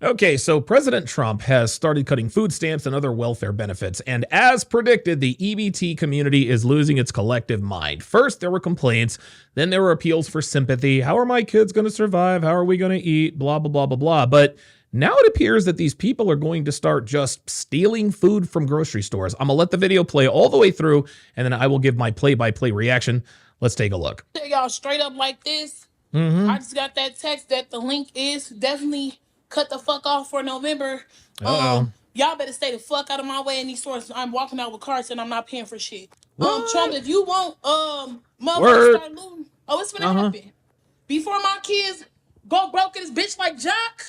Okay, so President Trump has started cutting food stamps and other welfare benefits, and as predicted, the EBT community is losing its collective mind. First, there were complaints, then there were appeals for sympathy. How are my kids going to survive? How are we going to eat? Blah, blah, blah, blah, blah. But now it appears that these people are going to start just stealing food from grocery stores. I'm going to let the video play all the way through, and then I will give my play-by-play reaction. Let's take a look. Tell y'all straight up like this. I just got that text that the link is definitely cut the fuck off for November. Y'all better stay the fuck out of my way in these stores. I'm walking out with carts and I'm not paying for shit. Trump, if you want motherfuckers start looting, it's gonna happen. Before my kids go broke in this bitch like Jock,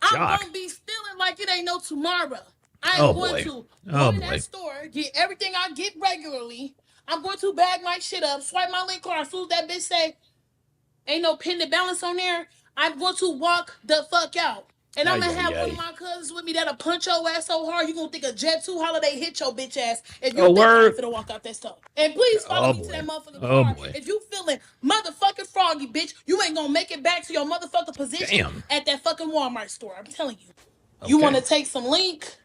I'm gonna be stealing like it ain't no tomorrow. I am going to go in that store, get everything I get regularly. I'm going to bag my shit up, swipe my link card. As soon as that bitch say ain't no pending balance on there, I'm going to walk the fuck out. And I'm going to have one of my cousins with me that'll punch your ass so hard, you're going to think a Jet 2 holiday hit your bitch ass if you think I'm finna walk out that stuff. And please follow me to that motherfucking car. If you feeling motherfucking froggy, bitch, you ain't going to make it back to your motherfucking position at that fucking Walmart store. I'm telling you. You want to take some link?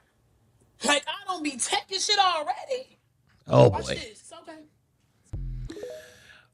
Like, I don't be taking shit already. Watch this. It's okay.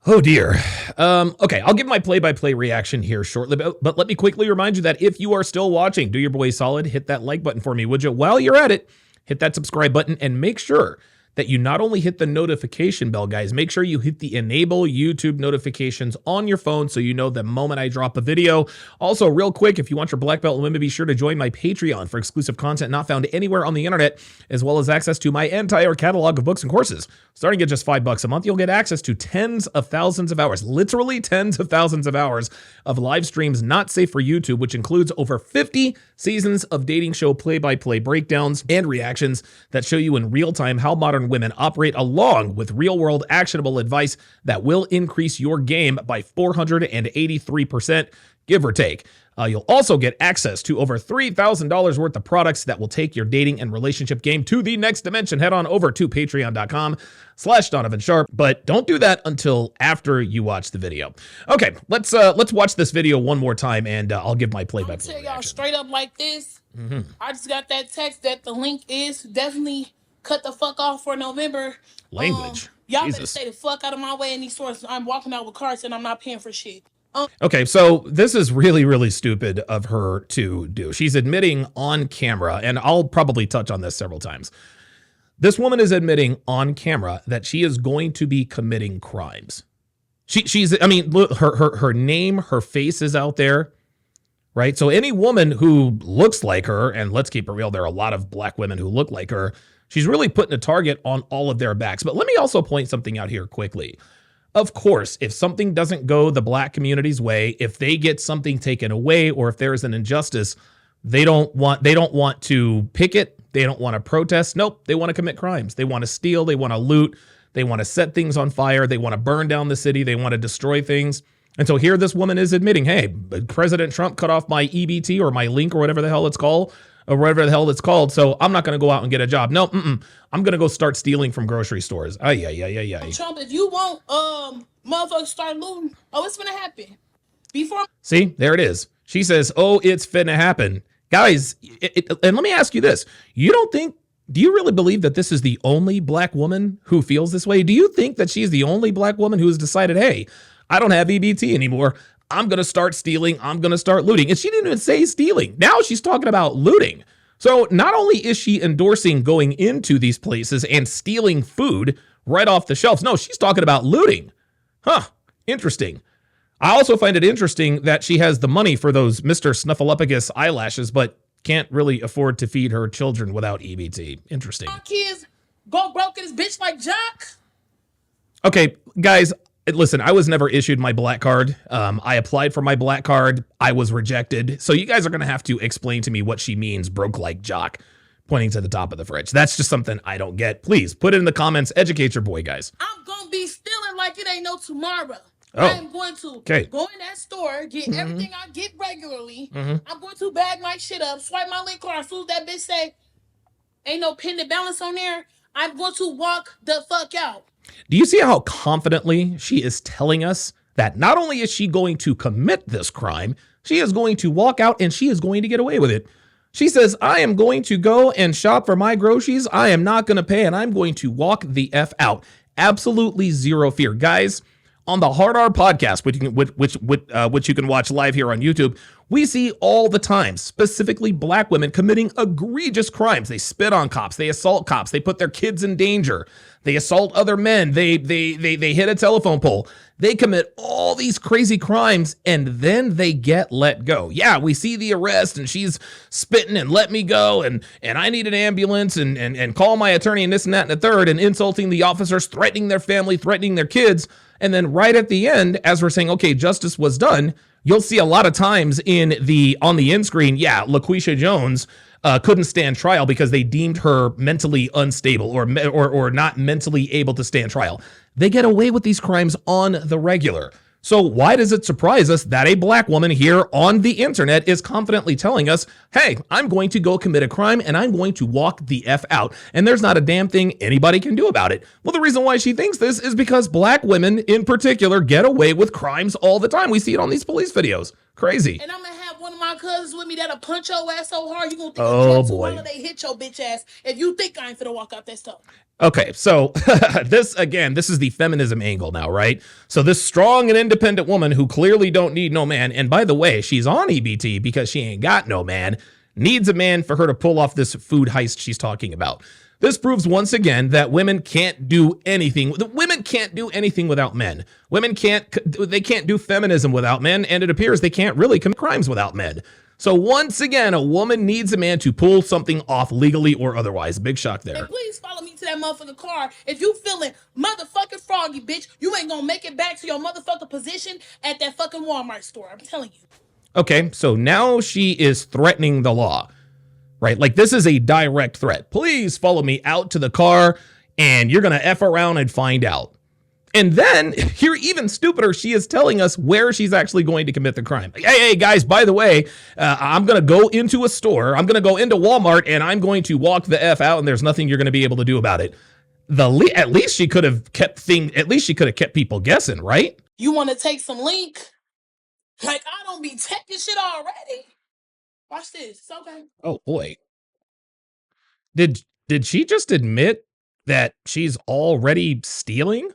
Oh dear. Okay, I'll give my play-by-play reaction here shortly, but let me quickly remind you that if you are still watching, do your boy solid, hit that like button for me, would you? While you're at it, hit that subscribe button and make sure that you not only hit the notification bell, guys, make sure you hit the enable YouTube notifications on your phone so you know the moment I drop a video. Also, real quick, if you want your black belt limit, be sure to join my Patreon for exclusive content not found anywhere on the internet, as well as access to my entire catalog of books and courses. Starting at just $5 a month, you'll get access to tens of thousands of hours, literally tens of thousands of hours of live streams not safe for YouTube, which includes over 50 seasons of dating show play-by-play breakdowns and reactions that show you in real time how modern women operate, along with real-world actionable advice that will increase your game by 483%, give or take. You'll also get access to over $3,000 worth of products that will take your dating and relationship game to the next dimension. Head on over to patreon.com/DonovanSharp, but don't do that until after you watch the video. Okay, let's watch this video one more time, and I'll give my play-by-play reaction. Tell y'all straight up like this. I just got that text that the link is definitely cut the fuck off for November. Language. Y'all better stay the fuck out of my way in these stores. I'm walking out with carts and I'm not paying for shit. Okay, so this is really, really stupid of her to do. She's admitting on camera, and I'll probably touch on this several times. This woman is admitting on camera that she is going to be committing crimes. I mean, look, her name, her face is out there, right? So any woman who looks like her, and let's keep it real, there are a lot of black women who look like her, she's really putting a target on all of their backs. But let me also point something out here quickly. Of course, if something doesn't go the black community's way, if they get something taken away, or if there's an injustice, they don't want to picket, they don't want to protest. Nope, they want to commit crimes. They want to steal, they want to loot, they want to set things on fire, they want to burn down the city, they want to destroy things. And so here this woman is admitting, hey, President Trump cut off my EBT or my link or whatever the hell it's called. So I'm not going to go out and get a job. No, I'm going to go start stealing from grocery stores. Trump, if you want motherfuckers start looting, it's going to happen. See, there it is. She says, it's finna happen. Guys, and let me ask you this. Do you really believe that this is the only black woman who feels this way? Do you think that she's the only black woman who has decided, hey, I don't have EBT anymore, I'm going to start stealing, I'm going to start looting? And she didn't even say stealing. Now she's talking about looting. So not only is she endorsing going into these places and stealing food right off the shelves, no, she's talking about looting. Interesting. I also find it interesting that she has the money for those Mr. Snuffleupagus eyelashes, but can't really afford to feed her children without EBT. Interesting. My kids go broke in this bitch like Jock. Okay, guys, listen, I was never issued my black card. I applied for my black card. I was rejected. So you guys are going to have to explain to me what she means, broke like Jock, pointing to the top of the fridge. That's just something I don't get. Please put it in the comments. Educate your boy, guys. I'm going to be stealing like it ain't no tomorrow. I am going to go in that store, get everything I get regularly. I'm going to bag my shit up, swipe my link card. As soon as that bitch say ain't no pending balance on there, I'm going to walk the fuck out. Do you see how confidently she is telling us that not only is she going to commit this crime, She is going to walk out and she is going to get away with it. She says, I am going to go and shop for my groceries. I am not going to pay and I'm going to walk the F out. Absolutely zero fear. Guys, on the Hard R podcast, which you can watch live here on YouTube, we see all the time, specifically black women committing egregious crimes. They spit on cops, they assault cops, they put their kids in danger, they assault other men, they hit a telephone pole. They commit all these crazy crimes and then they get let go. Yeah, we see the arrest and she's spitting and let me go and I need an ambulance and call my attorney and this and that and the third and insulting the officers, threatening their family, threatening their kids. And then right at the end, as we're saying, okay, justice was done, you'll see a lot of times on the end screen, yeah, LaQuisha Jones couldn't stand trial because they deemed her mentally unstable or not mentally able to stand trial. They get away with these crimes on the regular. So why does it surprise us that a black woman here on the internet is confidently telling us, hey, I'm going to go commit a crime and I'm going to walk the F out. And there's not a damn thing anybody can do about it. Well, the reason why she thinks this is because black women in particular get away with crimes all the time. We see it on these police videos. Crazy. And I'm going to have one of my cousins with me that'll punch your ass so hard, you're going to think they hit your bitch ass if you think I ain't finna walk out that stuff. Okay, so this is the feminism angle now, right? So this strong and independent woman who clearly don't need no man, and by the way, she's on EBT because she ain't got no man, needs a man for her to pull off this food heist she's talking about. This proves once again that women can't do anything. Women can't do anything without men. Women can't do feminism without men, and it appears they can't really commit crimes without men. So once again, a woman needs a man to pull something off legally or otherwise. Big shock there. And please follow me to that motherfucking car. If you feeling motherfucking froggy, bitch, you ain't gonna make it back to your motherfucking position at that fucking Walmart store. I'm telling you. Okay, so now she is threatening the law, right? Like this is a direct threat. Please follow me out to the car and you're gonna F around and find out. And then, here even stupider, she is telling us where she's actually going to commit the crime. Like, hey, guys, by the way, I'm going to go into a store. I'm going to go into Walmart, and I'm going to walk the F out, and there's nothing you're going to be able to do about it. At least she could have kept people guessing, right? You want to take some link? Like, I don't be taking shit already. Watch this. It's okay. Oh, boy. Did she just admit that she's already stealing?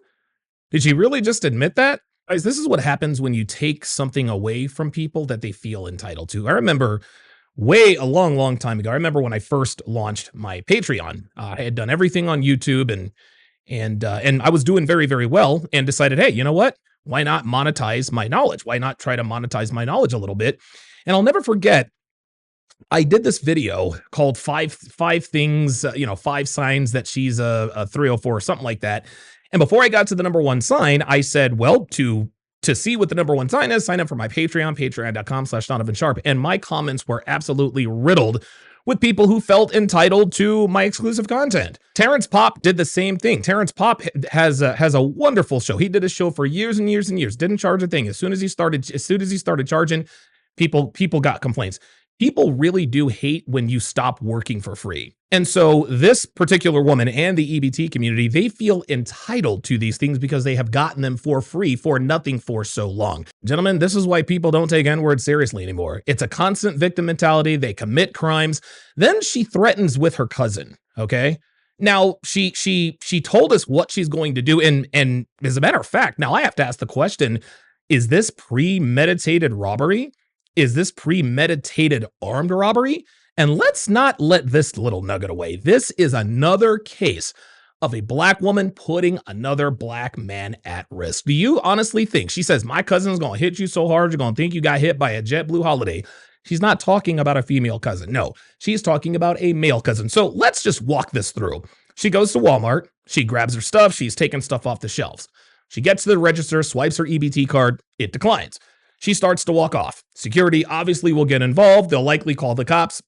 Did she really just admit that? Guys, this is what happens when you take something away from people that they feel entitled to. I remember a long time ago. I remember when I first launched my Patreon. I had done everything on YouTube and I was doing very, very well and decided, hey, you know what? Why not monetize my knowledge? Why not try to monetize my knowledge a little bit? And I'll never forget, I did this video called five things, 5 signs that she's a 304 or something like that. And before I got to the number 1 sign, I said, well, to see what the number 1 sign is, sign up for my Patreon, patreon.com/DonovanSharp. And my comments were absolutely riddled with people who felt entitled to my exclusive content. Terrence Popp did the same thing. Terrence Popp has a wonderful show. He did a show for years and years and years, didn't charge a thing. As soon as he started charging, people got complaints. People really do hate when you stop working for free. And so this particular woman and the EBT community, they feel entitled to these things because they have gotten them for free for nothing for so long. Gentlemen, this is why people don't take N-words seriously anymore. It's a constant victim mentality. They commit crimes. Then she threatens with her cousin, okay? Now, she told us what she's going to do. And as a matter of fact, now I have to ask the question, is this premeditated robbery? Is this premeditated armed robbery? And let's not let this little nugget away. This is another case of a black woman putting another black man at risk. Do you honestly think, she says, my cousin's gonna hit you so hard, you're gonna think you got hit by a JetBlue Holiday. She's not talking about a female cousin. No, she's talking about a male cousin. So let's just walk this through. She goes to Walmart, she grabs her stuff, she's taking stuff off the shelves. She gets to the register, swipes her EBT card, it declines. She starts to walk off. Security obviously will get involved. They'll likely call the cops.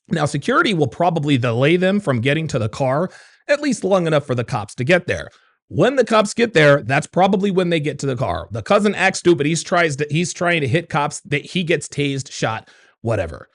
Now, security will probably delay them from getting to the car, at least long enough for the cops to get there. When the cops get there, that's probably when they get to the car. The cousin acts stupid. He's trying to hit cops. That he gets tased, shot, whatever.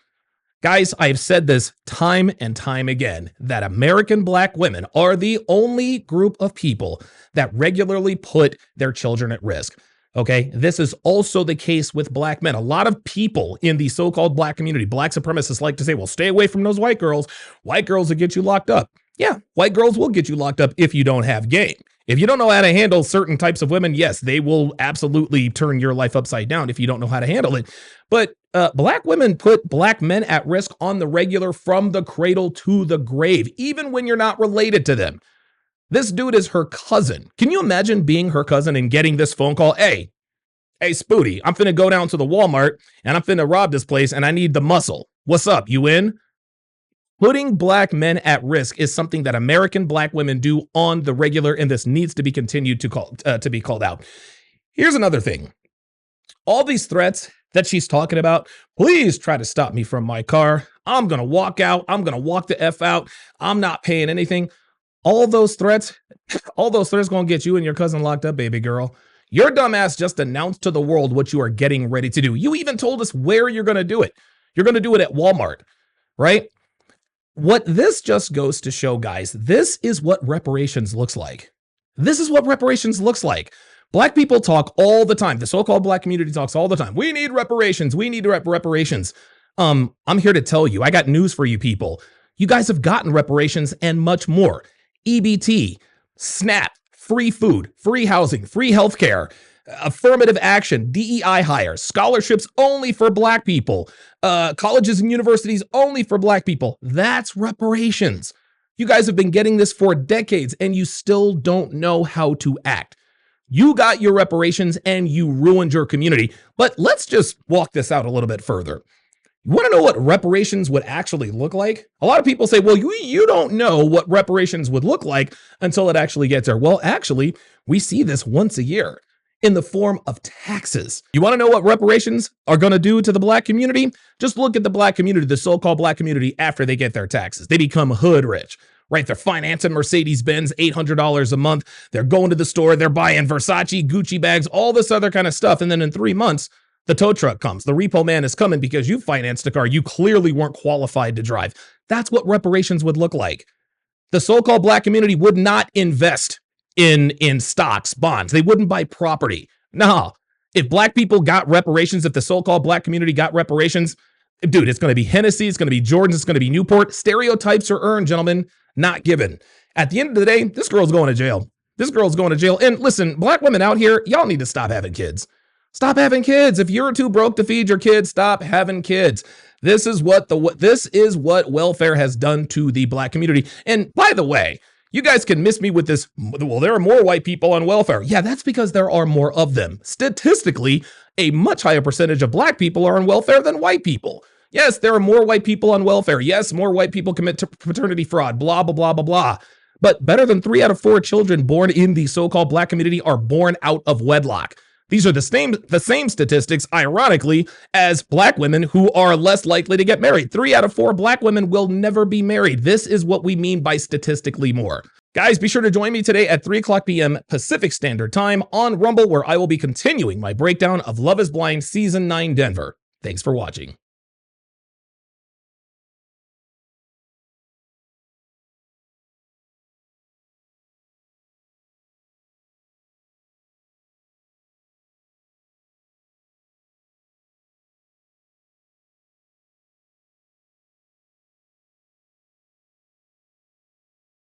Guys, I have said this time and time again, that American black women are the only group of people that regularly put their children at risk. Okay, this is also the case with black men. A lot of people in the so-called black community, black supremacists, like to say, well, stay away from those white girls. White girls will get you locked up. Yeah, white girls will get you locked up if you don't have game. If you don't know how to handle certain types of women, yes, they will absolutely turn your life upside down if you don't know how to handle it. But black women put black men at risk on the regular from the cradle to the grave, even when you're not related to them. This dude is her cousin. Can you imagine being her cousin and getting this phone call? Hey, Spooty, I'm finna go down to the Walmart and I'm finna rob this place and I need the muscle. What's up? You in? Putting black men at risk is something that American black women do on the regular, and this needs to be continued to be called out. Here's another thing. All these threats that she's talking about, please try to stop me from my car. I'm going to walk out. I'm going to walk the F out. I'm not paying anything. All those threats going to get you and your cousin locked up, baby girl. Your dumbass just announced to the world what you are getting ready to do. You even told us where you're going to do it. You're going to do it at Walmart, right? What this just goes to show, guys, this is what reparations looks like. This is what reparations looks like. Black people talk all the time. The so-called black community talks all the time. We need reparations. We need reparations. I'm here to tell you, I got news for you people. You guys have gotten reparations and much more. EBT, SNAP, free food, free housing, free healthcare, affirmative action, DEI hires, scholarships only for black people, colleges and universities only for black people. That's reparations. You guys have been getting this for decades and you still don't know how to act. You got your reparations and you ruined your community. But let's just walk this out a little bit further. You want to know what reparations would actually look like? A lot of people say, well, you don't know what reparations would look like until it actually gets there. Well, actually, we see this once a year in the form of taxes. You want to know what reparations are going to do to the black community? Just look at the black community, the so-called black community, after they get their taxes. They become hood rich, right? They're financing Mercedes-Benz, $800 a month. They're going to the store. They're buying Versace, Gucci bags, all this other kind of stuff. And then in 3 months, the tow truck comes. The repo man is coming because you financed a car you clearly weren't qualified to drive. That's what reparations would look like. The so-called black community would not invest in stocks, bonds. They wouldn't buy property. No. If black people got reparations, if the so-called black community got reparations, dude, it's going to be Hennessy, it's going to be Jordan's, it's going to be Newport. Stereotypes are earned, gentlemen, not given. At the end of the day, this girl's going to jail. This girl's going to jail. And listen, black women out here, y'all need to stop having kids. Stop having kids. If you're too broke to feed your kids, stop having kids. This is what welfare has done to the black community. And by the way, you guys can miss me with this. Well, there are more white people on welfare. Yeah, that's because there are more of them. Statistically, a much higher percentage of black people are on welfare than white people. Yes, there are more white people on welfare. Yes, more white people commit to paternity fraud, blah, blah, blah, blah, blah. But better than 3 out of 4 children born in the so-called black community are born out of wedlock. These are the same statistics, ironically, as black women who are less likely to get married. 3 out of 4 black women will never be married. This is what we mean by statistically more. Guys, be sure to join me today at 3 o'clock p.m. Pacific Standard Time on Rumble, where I will be continuing my breakdown of Love is Blind Season 9 Denver. Thanks for watching.